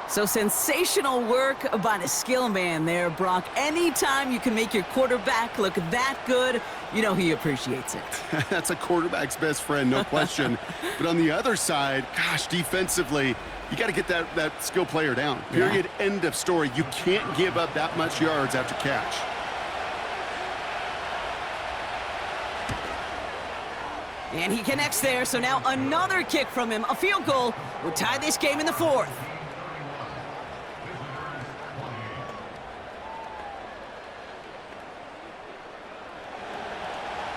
So sensational work by the skill man there, Brock. Anytime you can make your quarterback look that good, you know he appreciates it. That's a quarterback's best friend, no question. But on the other side, gosh, defensively, you got to get that skill player down. Period, end of story. You can't give up that much yards after catch. And he connects there, so now another kick from him. A field goal will tie this game in the 4th.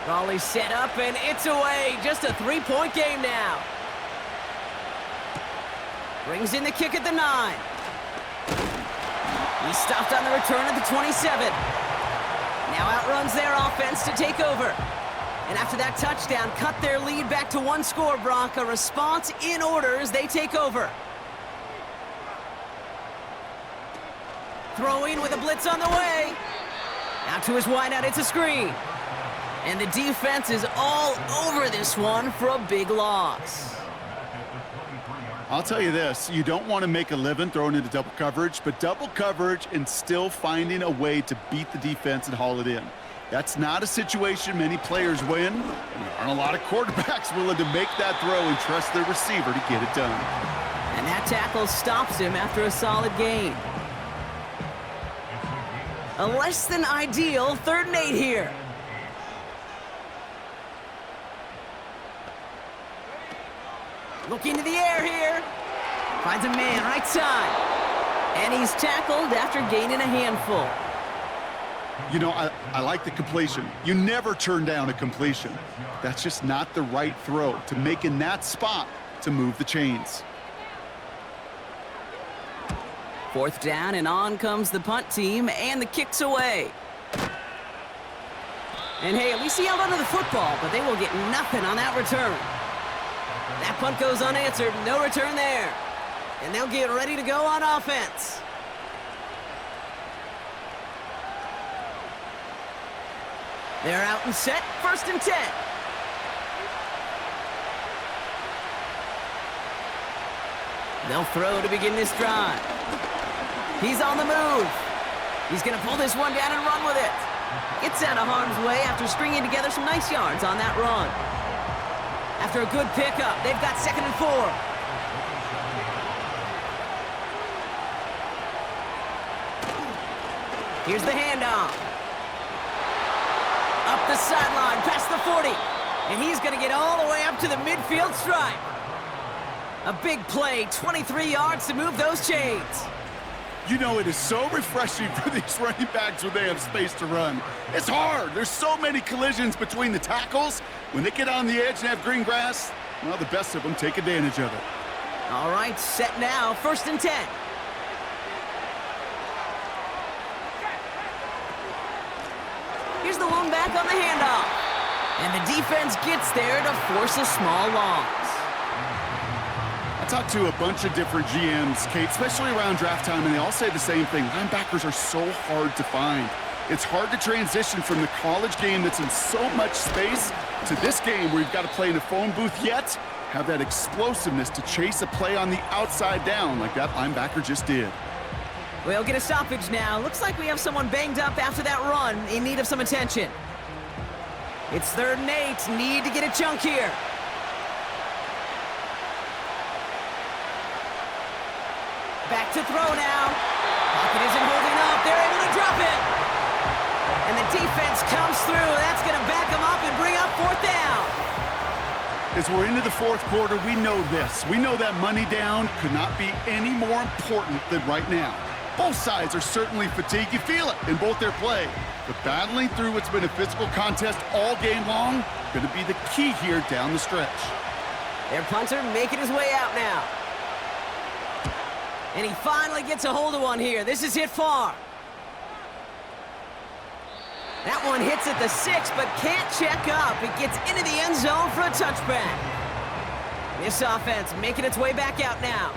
Brawley set up, and it's away. Just a 3-point game now. Brings in the kick at the 9. He's stopped on the return at the 27. Now outruns their offense to take over. And after that touchdown, cut their lead back to 1 score, Brock. A response in order as they take over. Throwing with a blitz on the way. Out to his wideout, it's a screen. And the defense is all over this one for a big loss. I'll tell you this, you don't want to make a living throwing into double coverage, but double coverage and still finding a way to beat the defense and haul it in. That's not a situation many players win. And there aren't a lot of quarterbacks willing to make that throw and trust their receiver to get it done. And that tackle stops him after a solid gain. A less than ideal 3rd and 8 here. Looking to the air here. Finds a man right side. And he's tackled after gaining a handful. You know, I like the completion. You never turn down a completion. That's just not the right throw to make in that spot to move the chains. 4th down, and on comes the punt team, and the kick's away. And hey, at least he held onto the football, but they will get nothing on that return. That punt goes unanswered, no return there. And they'll get ready to go on offense. They're out and set, 1st and 10. They'll throw to begin this drive. He's on the move. He's going to pull this one down and run with it. It's out of harm's way after stringing together some nice yards on that run. After a good pickup, they've got 2nd and 4. Here's the handoff. Up the sideline, past the 40. And he's going to get all the way up to the midfield stripe. A big play, 23 yards to move those chains. You know, it is so refreshing for these running backs when they have space to run. It's hard. There's so many collisions between the tackles. When they get on the edge and have green grass, well, the best of them take advantage of it. All right, set now, 1st and 10. Here's the lone back on the handoff. And the defense gets there to force a small loss. I talked to a bunch of different GMs, Kate, especially around draft time, and they all say the same thing. Linebackers are so hard to find. It's hard to transition from the college game that's in so much space to this game where you've got to play in a phone booth, yet have that explosiveness to chase a play on the outside down like that linebacker just did. We'll get a stoppage now. Looks like we have someone banged up after that run in need of some attention. It's 3rd and 8. Need to get a chunk here. Back to throw now. Pocket isn't holding up. They're able to drop it. And the defense comes through. That's going to back them up and bring up 4th down. As we're into the 4th quarter, we know this. We know that money down could not be any more important than right now. Both sides are certainly fatigued. You feel it in both their play. But battling through what's been a physical contest all game long, going to be the key here down the stretch. Their punter making his way out now. And he finally gets a hold of one here. This is hit far. That one hits at the 6, but can't check up. It gets into the end zone for a touchback. This offense making its way back out now.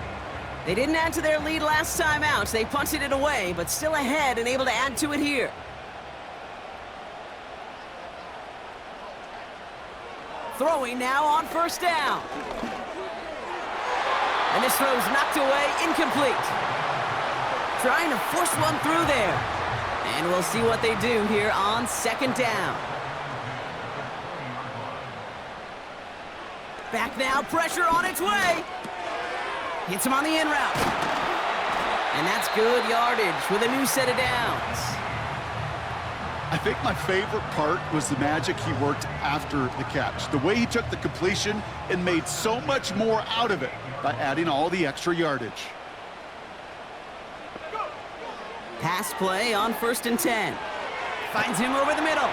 They didn't add to their lead last time out. They punted it away, but still ahead and able to add to it here. Throwing now on 1st down. And this throw's knocked away, incomplete. Trying to force one through there. And we'll see what they do here on 2nd down. Back now, pressure on its way. Hits him on the in route. And that's good yardage with a new set of downs. I think my favorite part was the magic he worked after the catch. The way he took the completion and made so much more out of it by adding all the extra yardage. Pass play on 1st and 10. Finds him over the middle.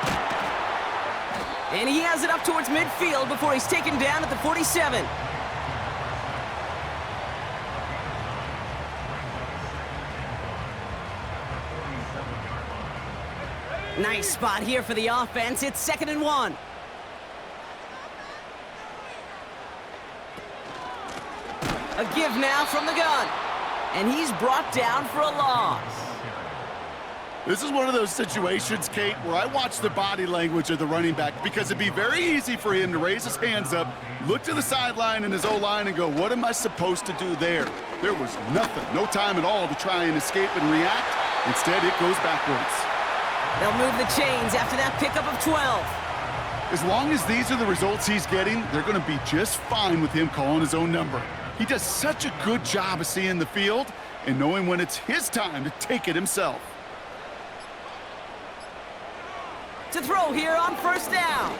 And he has it up towards midfield before he's taken down at the 47. Nice spot here for the offense. It's 2nd and 1. A give now from the gun. And he's brought down for a loss. This is one of those situations, Kate, where I watch the body language of the running back because it'd be very easy for him to raise his hands up, look to the sideline in his O-line and go, what am I supposed to do there? There was nothing, no time at all to try and escape and react. Instead, it goes backwards. They'll move the chains after that pickup of 12. As long as these are the results he's getting, they're going to be just fine with him calling his own number. He does such a good job of seeing the field and knowing when it's his time to take it himself. To throw here on 1st down.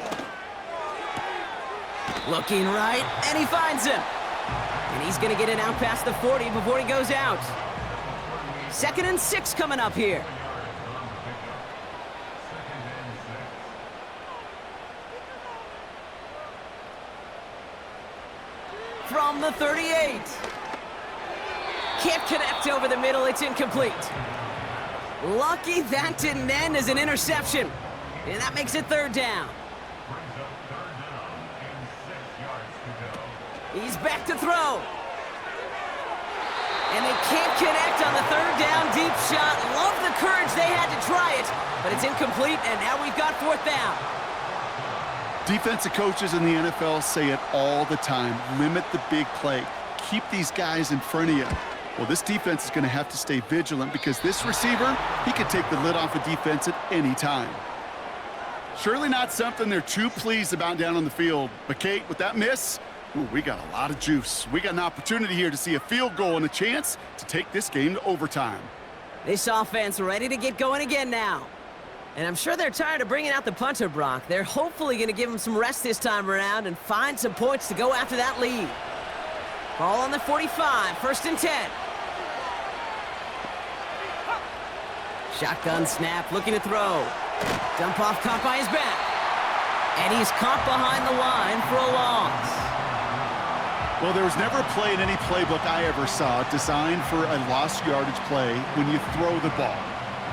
Looking right, and he finds him. And he's going to get it out past the 40 before he goes out. 2nd and 6 coming up here. From the 38. Can't connect over the middle, it's incomplete. Lucky that didn't end as an interception. And that makes it 3rd down. He's back to throw. And they can't connect on the 3rd down deep shot. Love the courage they had to try it, but it's incomplete, and now we've got 4th down. Defensive coaches in the NFL say it all the time. Limit the big play. Keep these guys in front of you. Well, this defense is going to have to stay vigilant because this receiver, he can take the lid off a defense at any time. Surely not something they're too pleased about down on the field. But, Kate, with that miss, ooh, we got a lot of juice. We got an opportunity here to see a field goal and a chance to take this game to overtime. This offense ready to get going again now. And I'm sure they're tired of bringing out the punter, Brock. They're hopefully going to give him some rest this time around and find some points to go after that lead. Ball on the 45, 1st and 10. Shotgun snap, looking to throw. Dump off, caught by his back. And he's caught behind the line for a loss. Well, there was never a play in any playbook I ever saw designed for a lost yardage play when you throw the ball.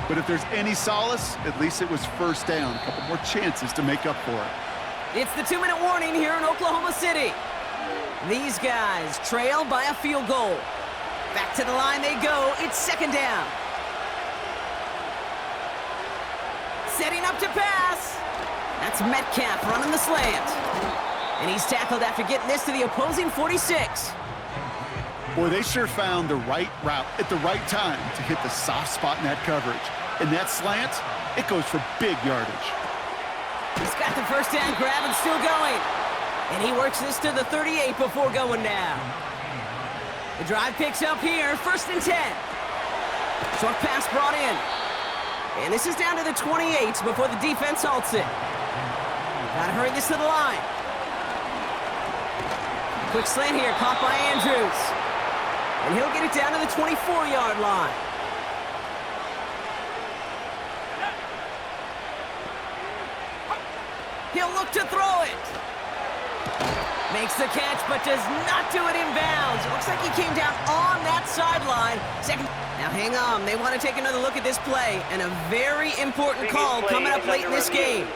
But if there's any solace, at least it was 1st down. A couple more chances to make up for it. It's the 2-minute warning here in Oklahoma City. These guys trail by a field goal. Back to the line they go. It's 2nd down. Setting up to pass. That's Metcalf running the slant. And he's tackled after getting this to the opposing 46. Boy, they sure found the right route at the right time to hit the soft spot in that coverage. And that slant, it goes for big yardage. He's got the 1st down grab and still going. And he works this to the 38 before going down. The drive picks up here, 1st and 10. Short pass brought in. And this is down to the 28 before the defense halts it. Gotta hurry this to the line. Quick slant here, caught by Andrews. And he'll get it down to the 24-yard line. He'll look to throw it. Makes the catch, but does not do it in bounds. It looks like he came down on that sideline. Now hang on, they want to take another look at this play, and a very important call coming up late in this game.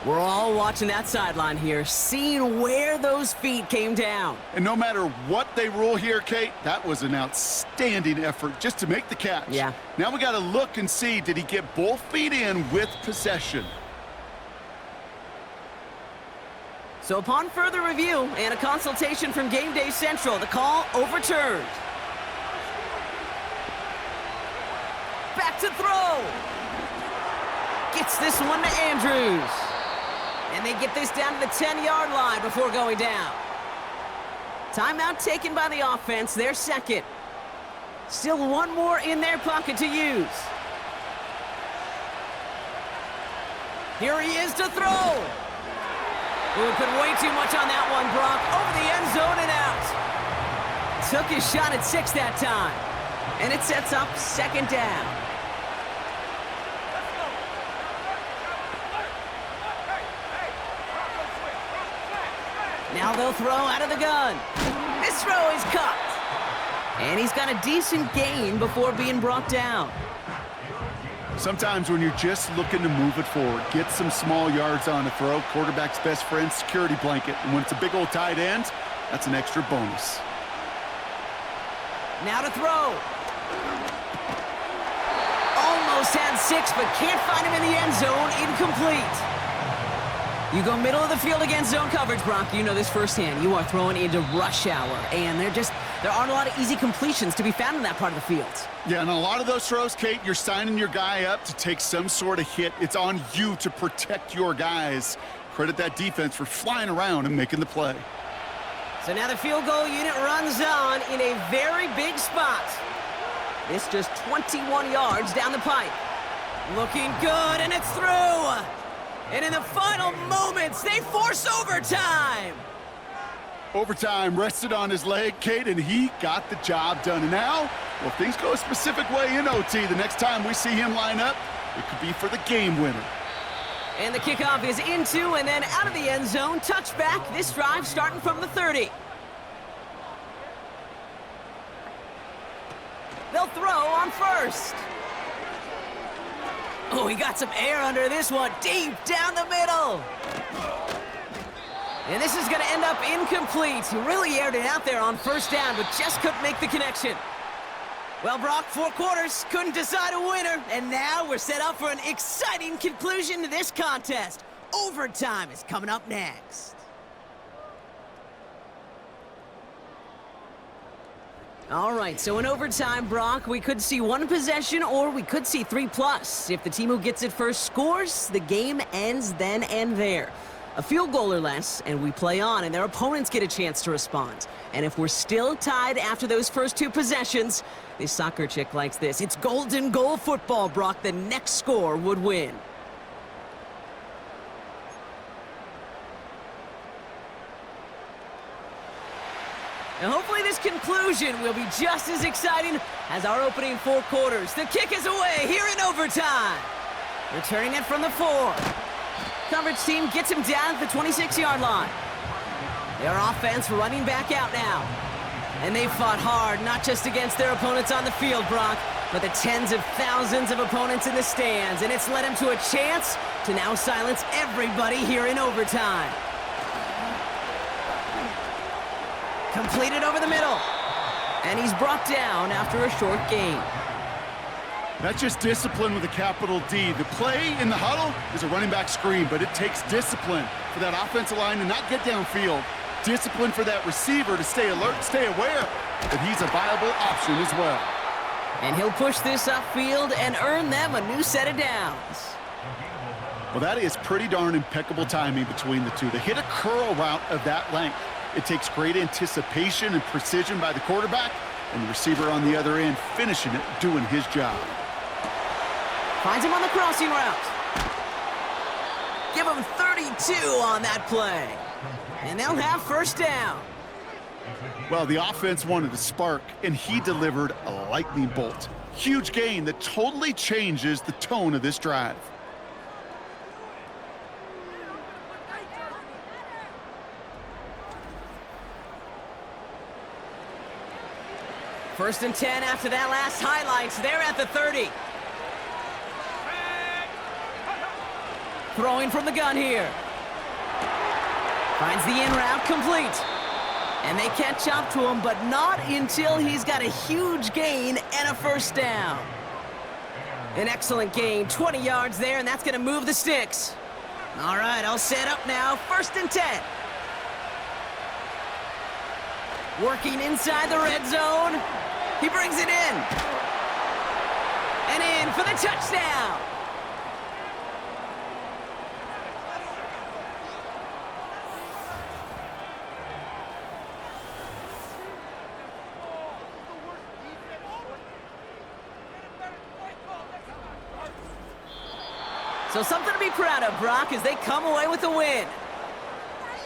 We're all watching that sideline here, seeing where those feet came down. And no matter what they rule here, Kate, that was an outstanding effort just to make the catch. Yeah. Now we got to look and see, did he get both feet in with possession? So upon further review and a consultation from Game Day Central, the call overturned. Back to throw. Gets this one to Andrews. And they get this down to the 10-yard line before going down. Timeout taken by the offense, their 2nd. Still one more in their pocket to use. Here he is to throw. Ooh, put way too much on that one, Brock. Over the end zone and out. Took his shot at 6 that time. And it sets up 2nd down. Now they'll throw out of the gun. This throw is caught. And he's got a decent gain before being brought down. Sometimes when you're just looking to move it forward, get some small yards on a throw, quarterback's best friend, security blanket. And when it's a big old tight end, that's an extra bonus. Now to throw. Almost had 6, but can't find him in the end zone. Incomplete. You go middle of the field against zone coverage, Brock. You know this firsthand. You are throwing into rush hour, and there aren't a lot of easy completions to be found in that part of the field. Yeah, and a lot of those throws, Kate, you're signing your guy up to take some sort of hit. It's on you to protect your guys. Credit that defense for flying around and making the play. So now the field goal unit runs on in a very big spot. This just 21 yards down the pipe. Looking good, and it's through. And in the final moments, they force overtime. Overtime rested on his leg, Kate, and he got the job done. And now, well, if things go a specific way in OT, the next time we see him line up, it could be for the game winner. And the kickoff is into and then out of the end zone. Touchback, this drive starting from the 30. They'll throw on 1st. Oh, he got some air under this one, deep down the middle. And this is going to end up incomplete. He really aired it out there on 1st down, but just couldn't make the connection. Well, Brock, 4 quarters, couldn't decide a winner, and now we're set up for an exciting conclusion to this contest. Overtime is coming up next. All right, so in overtime, Brock, we could see 1 possession or we could see 3+. If the team who gets it first scores, the game ends then and there. A field goal or less, and we play on, and their opponents get a chance to respond. And if we're still tied after those first 2 possessions, this soccer chick likes this. It's golden goal football, Brock. The next score would win. And hopefully this conclusion will be just as exciting as our opening 4 quarters. The kick is away here in overtime. Returning it from the 4. Coverage team gets him down at the 26-yard line. Their offense running back out now. And they fought hard, not just against their opponents on the field, Brock, but the tens of thousands of opponents in the stands. And it's led him to a chance to now silence everybody here in overtime. Completed over the middle. And he's brought down after a short gain. That's just discipline with a capital D. The play in the huddle is a running back screen, but it takes discipline for that offensive line to not get downfield. Discipline for that receiver to stay alert, stay aware that he's a viable option as well. And he'll push this upfield and earn them a new set of downs. Well, that is pretty darn impeccable timing between the two. They hit a curl route of that length. It takes great anticipation and precision by the quarterback, and the receiver on the other end finishing it, doing his job. Finds him on the crossing route. Give him 32 on that play. And they'll have first down. Well, the offense wanted a spark, and he delivered a lightning bolt. Huge gain that totally changes the tone of this drive. First and 10 after that last highlights. They're at the 30. Throwing from the gun here. Finds the in route complete. And they catch up to him, but not until he's got a huge gain and a first down. An excellent gain, 20 yards there, and that's going to move the sticks. All right, I'll set up now. First and 10. Working inside the red zone. He brings it in. And in for the touchdown. So something to be proud of, Brock, as they come away with the win.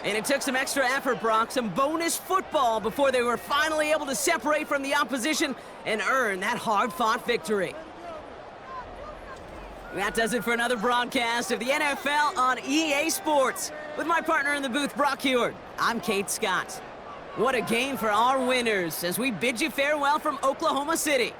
And it took some extra effort, Brock, some bonus football before they were finally able to separate from the opposition and earn that hard-fought victory. That does it for another broadcast of the NFL on EA Sports. With my partner in the booth, Brock Heward, I'm Kate Scott. What a game for our winners as we bid you farewell from Oklahoma City.